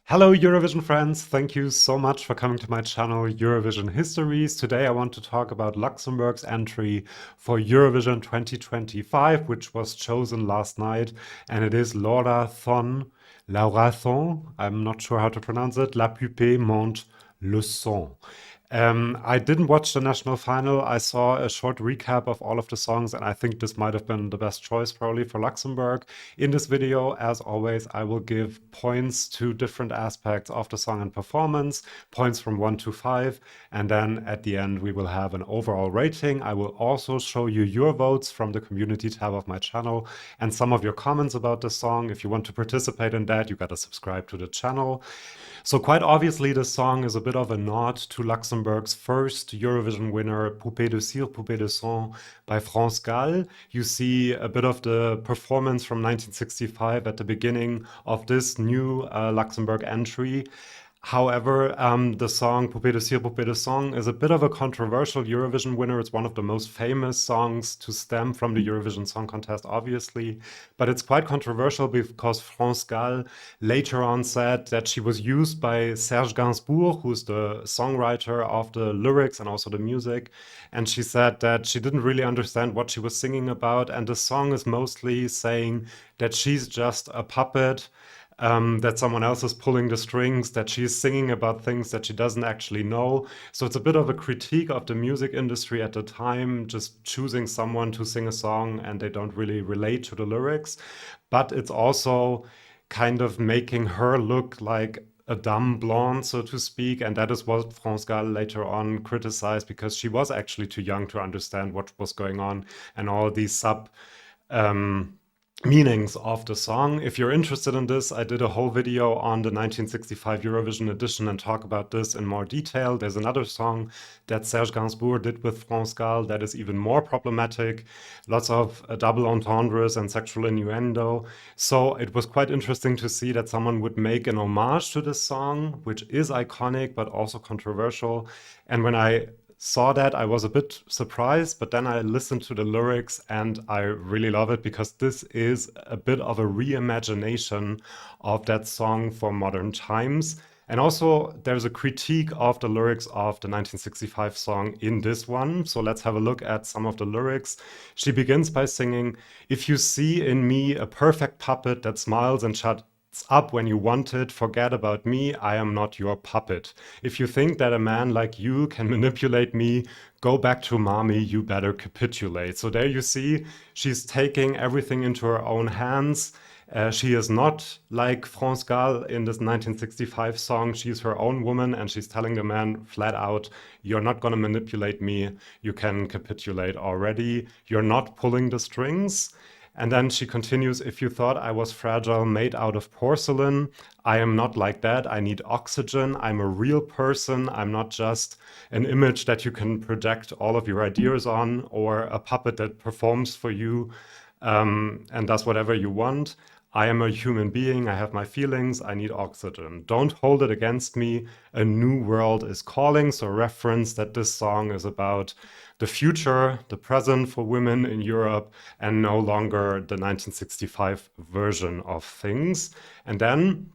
Hello Eurovision friends, thank you so much for coming to my channel Eurovision Histories. Today I want to talk about Luxembourg's entry for Eurovision 2025, which was chosen last night, and it is Laura Thorn, I'm not sure how to pronounce it, La poupée monte le son. I didn't watch the national final. I saw a short recap of all of the songs, and I think this might have been the best choice probably for Luxembourg. In this video, as always, I will give points to different aspects of the song and performance, points from 1 to 5, and then at the end we will have an overall rating. I will also show you your votes from the community tab of my channel and some of your comments about the song. If you want to participate in that, you gotta subscribe to the channel. So quite obviously, the song is a bit of a nod to Luxembourg's first Eurovision winner, Poupée de cire, Poupée de sang by France Gall. You see a bit of the performance from 1965 at the beginning of this new Luxembourg entry. However, the song Poupée de cire, Poupée de sang is a bit of a controversial Eurovision winner. It's one of the most famous songs to stem from the Eurovision Song Contest, obviously. But it's quite controversial because France Gall later on said that she was used by Serge Gainsbourg, who's the songwriter of the lyrics and also the music. And she said that she didn't really understand what she was singing about. And the song is mostly saying that she's just a puppet, that someone else is pulling the strings, that she's singing about things that she doesn't actually know. So it's a bit of a critique of the music industry at the time, just choosing someone to sing a song and they don't really relate to the lyrics. But it's also kind of making her look like a dumb blonde, so to speak, and that is what France Gall later on criticized because she was actually too young to understand what was going on and all these um, meanings of the song. If you're interested in this, I did a whole video on the 1965 Eurovision edition and talk about this in more detail. There's another song that Serge Gainsbourg did with France Gall that is even more problematic. Lots of double entendres and sexual innuendo. So it was quite interesting to see that someone would make an homage to this song, which is iconic but also controversial. And when I saw that, I was a bit surprised, but then I listened to the lyrics and I really love it because this is a bit of a reimagination of that song for modern times. And also, there's a critique of the lyrics of the 1965 song in this one. So let's have a look at some of the lyrics. She begins by singing, "If you see in me a perfect puppet that smiles and shuts up when you want it, forget about me, I am not your puppet. If you think that a man like you can manipulate me, go back to mommy, you better capitulate." So there you see, she's taking everything into her own hands. She is not like France Gall in this 1965 song. She's her own woman and she's telling the man flat out, you're not gonna manipulate me, you can capitulate already, you're not pulling the strings. And then she continues, "If you thought I was fragile, made out of porcelain, I am not like that. I need oxygen. I'm a real person. I'm not just an image that you can project all of your ideas on or a puppet that performs for you and does whatever you want. I am a human being. I have my feelings. I need oxygen. Don't hold it against me. A new world is calling." So reference that this song is about the future, the present for women in Europe, and no longer the 1965 version of things. And then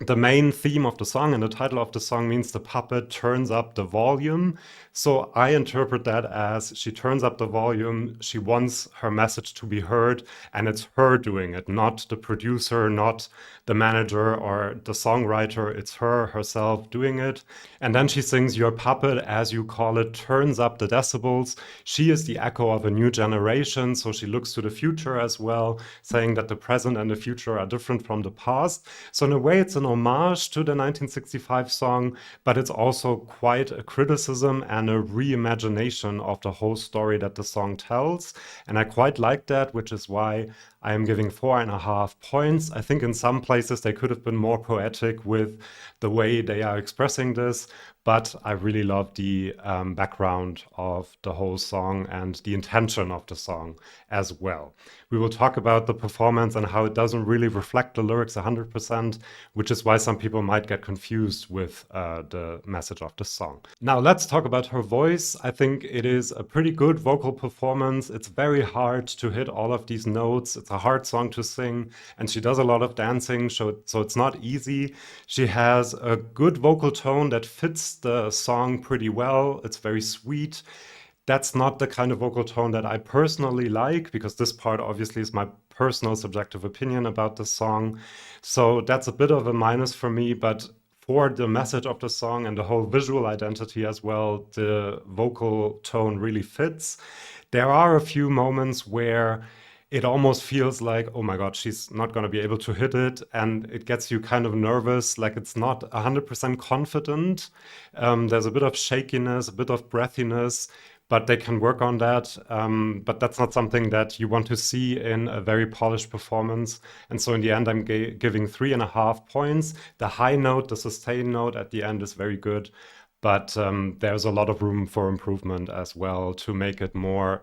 the main theme of the song and the title of the song means the puppet turns up the volume. So I interpret that as she turns up the volume, she wants her message to be heard, and it's her doing it, not the producer, not the manager or the songwriter. It's her herself doing it. And then she sings, "Your puppet, as you call it, turns up the decibels." She is the echo of a new generation, so she looks to the future as well, saying that the present and the future are different from the past. So in a way, it's an homage to the 1965 song, but it's also quite a criticism and a reimagination of the whole story that the song tells. And I quite like that, which is why I am giving 4.5 points. I think in some places they could have been more poetic with the way they are expressing this, but I really love the background of the whole song and the intention of the song as well. We will talk about the performance and how it doesn't really reflect the lyrics 100%, which is why some people might get confused with the message of the song. Now, let's talk about her voice. I think it is a pretty good vocal performance. It's very hard to hit all of these notes. It's a hard song to sing, and she does a lot of dancing, so it's not easy. She has a good vocal tone that fits the song pretty well. It's very sweet. That's not the kind of vocal tone that I personally like, because this part obviously is my personal subjective opinion about the song. So that's a bit of a minus for me, but for the message of the song and the whole visual identity as well, the vocal tone really fits. There are a few moments where it almost feels like, oh my God, she's not going to be able to hit it. And it gets you kind of nervous, like it's not 100% confident. There's a bit of shakiness, a bit of breathiness, but they can work on that. But that's not something that you want to see in a very polished performance. And so in the end, I'm giving 3.5 points. The high note, the sustained note at the end is very good. But there's a lot of room for improvement as well to make it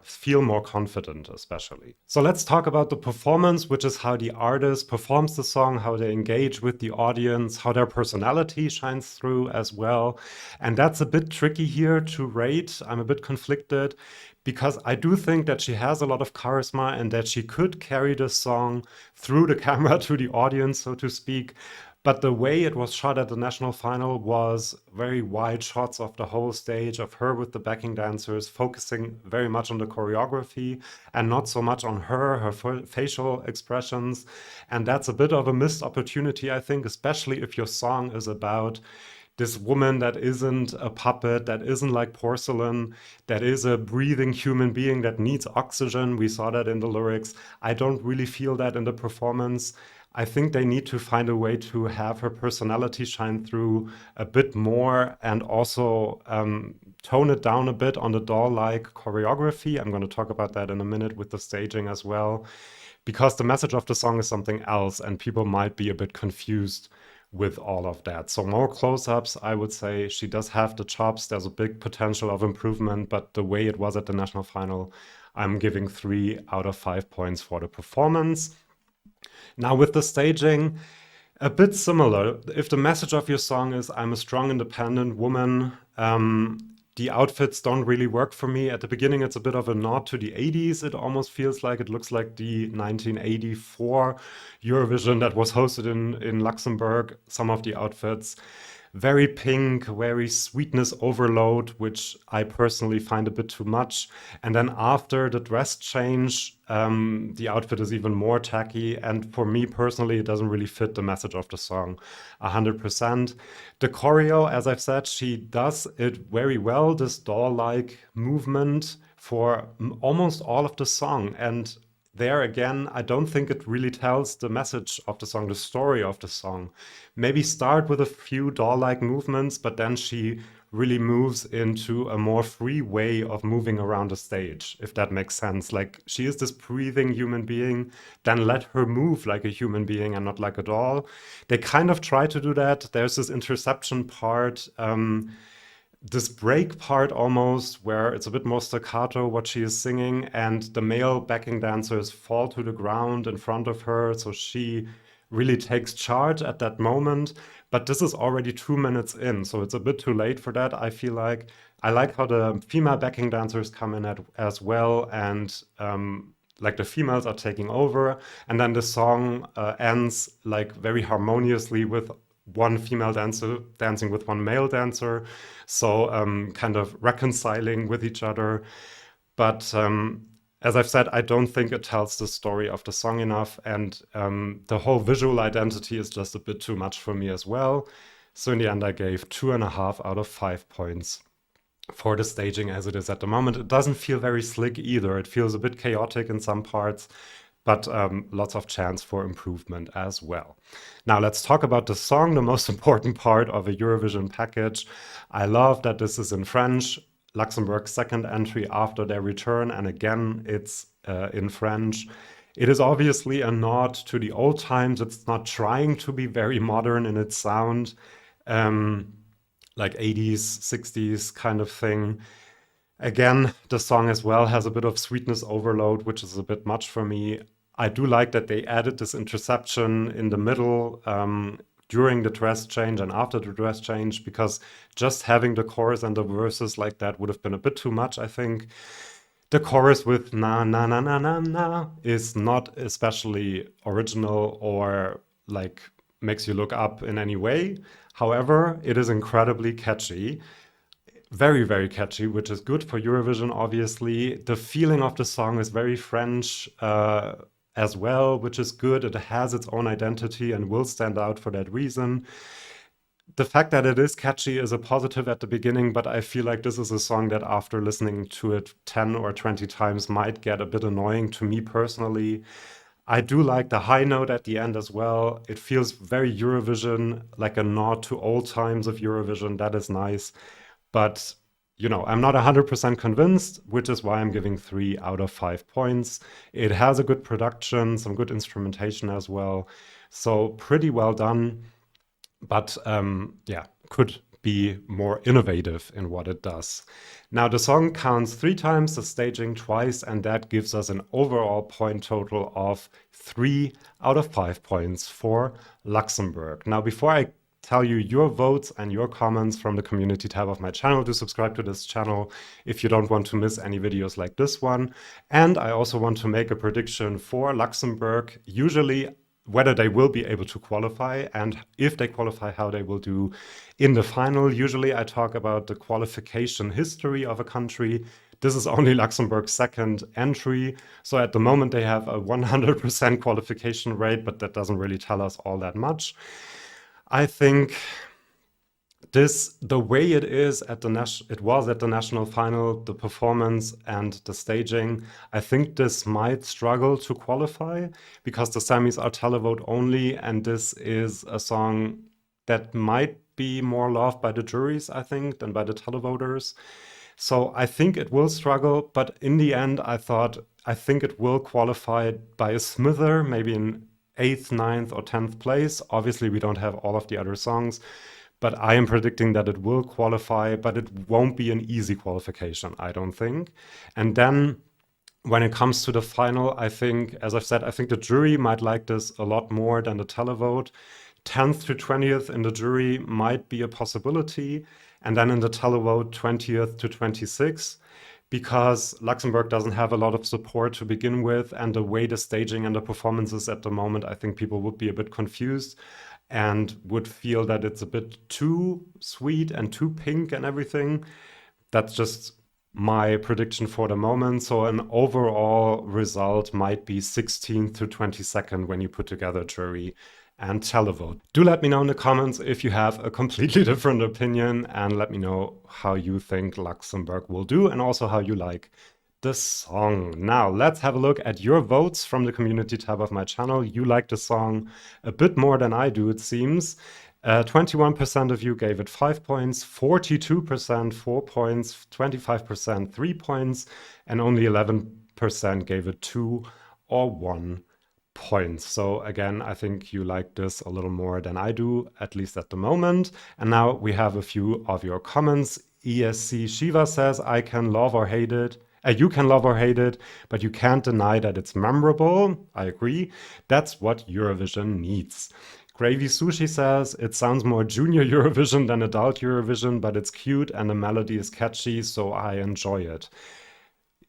feel more confident, especially. So let's talk about the performance, which is how the artist performs the song, how they engage with the audience, how their personality shines through as well. And that's a bit tricky here to rate. I'm a bit conflicted because I do think that she has a lot of charisma and that she could carry the song through the camera to the audience, so to speak. But the way it was shot at the national final was very wide shots of the whole stage, of her with the backing dancers, focusing very much on the choreography and not so much on her facial expressions. And that's a bit of a missed opportunity, I think, especially if your song is about this woman that isn't a puppet, that isn't like porcelain, that is a breathing human being that needs oxygen. We saw that in the lyrics. I don't really feel that in the performance. I think they need to find a way to have her personality shine through a bit more and also tone it down a bit on the doll-like choreography. I'm going to talk about that in a minute with the staging as well, because the message of the song is something else and people might be a bit confused with all of that. So more close-ups, I would say. She does have the chops. There's a big potential of improvement, but the way it was at the national final, I'm giving 3/5 points for the performance. Now with the staging, a bit similar. If the message of your song is I'm a strong, independent woman, the outfits don't really work for me. At the beginning, it's a bit of a nod to the 80s. It almost feels like it looks like the 1984 Eurovision that was hosted in Luxembourg, some of the outfits. Very pink, very sweetness overload, which I personally find a bit too much. And then after the dress change, the outfit is even more tacky. And for me personally, it doesn't really fit the message of the song 100%. The choreo, as I've said, she does it very well, this doll-like movement for almost all of the song. And there again, I don't think it really tells the message of the song, the story of the song. Maybe start with a few doll-like movements, but then she really moves into a more free way of moving around the stage, if that makes sense. Like, she is this breathing human being, then let her move like a human being and not like a doll. They kind of try to do that. There's this interception part, this break part almost, where it's a bit more staccato what she is singing, and the male backing dancers fall to the ground in front of her, so she really takes charge at that moment. But this is already 2 minutes in, so it's a bit too late for that, I feel like. I like how the female backing dancers come in as well, and like the females are taking over, and then the song ends like very harmoniously with one female dancer dancing with one male dancer, so kind of reconciling with each other. But as I've said, I don't think it tells the story of the song enough, and the whole visual identity is just a bit too much for me as well. So in the end, I gave 2.5/5 points for the staging as it is at the moment. It doesn't feel very slick either. It feels a bit chaotic in some parts, but lots of chance for improvement as well. Now let's talk about the song, the most important part of a Eurovision package. I love that this is in French, Luxembourg's second entry after their return, and again, it's in French. It is obviously a nod to the old times. It's not trying to be very modern in its sound. like 80s, 60s kind of thing. Again, the song as well has a bit of sweetness overload, which is a bit much for me. I do like that they added this interception in the middle during the dress change and after the dress change, because just having the chorus and the verses like that would have been a bit too much, I think. The chorus with na na na na na na is not especially original or like makes you look up in any way. However, it is incredibly catchy. Very, very catchy, which is good for Eurovision, obviously. The feeling of the song is very French as well, which is good. It has its own identity and will stand out for that reason. The fact that it is catchy is a positive at the beginning, but I feel like this is a song that after listening to it 10 or 20 times might get a bit annoying to me personally. I do like the high note at the end as well. It feels very Eurovision, like a nod to old times of Eurovision. That is nice. But, I'm not 100% convinced, which is why I'm giving 3 out of 5 points. It has a good production, some good instrumentation as well. So pretty well done. But yeah, could be more innovative in what it does. Now, the song counts 3 times, the staging twice, and that gives us an overall point total of 3 out of 5 points for Luxembourg. Now, before I tell you your votes and your comments from the community tab of my channel, do subscribe to this channel if you don't want to miss any videos like this one. And I also want to make a prediction for Luxembourg. Usually, whether they will be able to qualify, and if they qualify, how they will do in the final. Usually I talk about the qualification history of a country. This is only Luxembourg's second entry. So at the moment they have a 100% qualification rate, but that doesn't really tell us all that much. I think the way it is at it was at the national final, the performance and the staging, I think this might struggle to qualify because the semis are televote only, and this is a song that might be more loved by the juries, I think, than by the televoters. So I think it will struggle, but in the end, I think it will qualify by a smither, maybe in 8th, 9th, or 10th place. Obviously, we don't have all of the other songs, but I am predicting that it will qualify, but it won't be an easy qualification, I don't think. And then when it comes to the final, I think, as I've said, I think the jury might like this a lot more than the televote. 10th to 20th in the jury might be a possibility, and then in the televote, 20th to 26th, because Luxembourg doesn't have a lot of support to begin with, and the way the staging and the performances at the moment, I think people would be a bit confused and would feel that it's a bit too sweet and too pink and everything. That's just my prediction for the moment. So an overall result might be 16th to 22nd when you put together jury and televote. Do let me know in the comments if you have a completely different opinion, and let me know how you think Luxembourg will do and also how you like the song. Now, let's have a look at your votes from the community tab of my channel. You like the song a bit more than I do, it seems. 21% of you gave it 5 points, 42% 4 points, 25% 3 points, and only 11% gave it 2 or 1 point. So again, I think you like this a little more than I do, at least at the moment. And now we have a few of your comments. ESC Shiva says, I can love or hate it. You can love or hate it, but you can't deny that it's memorable. I agree. That's what Eurovision needs. Gravy Sushi says, it sounds more junior Eurovision than adult Eurovision, but it's cute and the melody is catchy, so I enjoy it.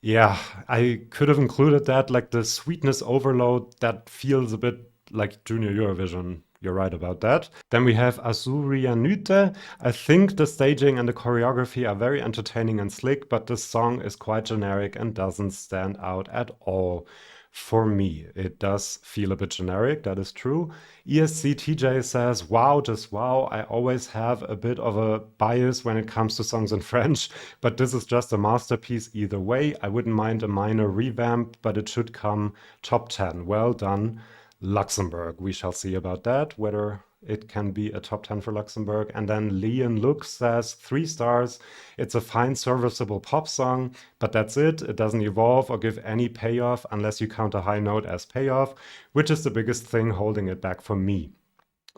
Yeah, I could have included that, like the sweetness overload, that feels a bit like junior Eurovision. You're right about that. Then we have Azurianute. I think the staging and the choreography are very entertaining and slick, but this song is quite generic and doesn't stand out at all. For me, it does feel a bit generic, that is true. ESC TJ says, wow, just wow. I always have a bit of a bias when it comes to songs in French, but this is just a masterpiece either way. I wouldn't mind a minor revamp, but it should come top 10. Well done, Luxembourg. We shall see about that, whether it can be a top 10 for Luxembourg. And then Leon Lux says 3 stars. It's a fine, serviceable pop song, but that's it. It doesn't evolve or give any payoff unless you count a high note as payoff, which is the biggest thing holding it back for me.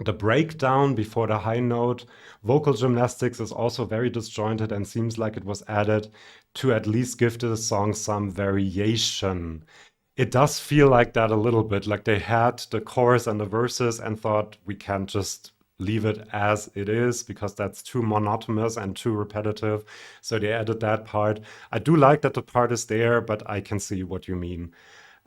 The breakdown before the high note, vocal gymnastics, is also very disjointed and seems like it was added to at least give the song some variation. It does feel like that a little bit, like they had the chorus and the verses and thought we can't just leave it as it is because that's too monotonous and too repetitive. So they added that part. I do like that the part is there, but I can see what you mean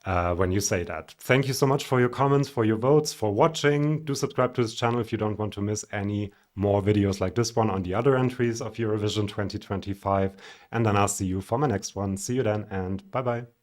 when you say that. Thank you so much for your comments, for your votes, for watching. Do subscribe to this channel if you don't want to miss any more videos like this one on the other entries of Eurovision 2025. And then I'll see you for my next one. See you then, and bye-bye.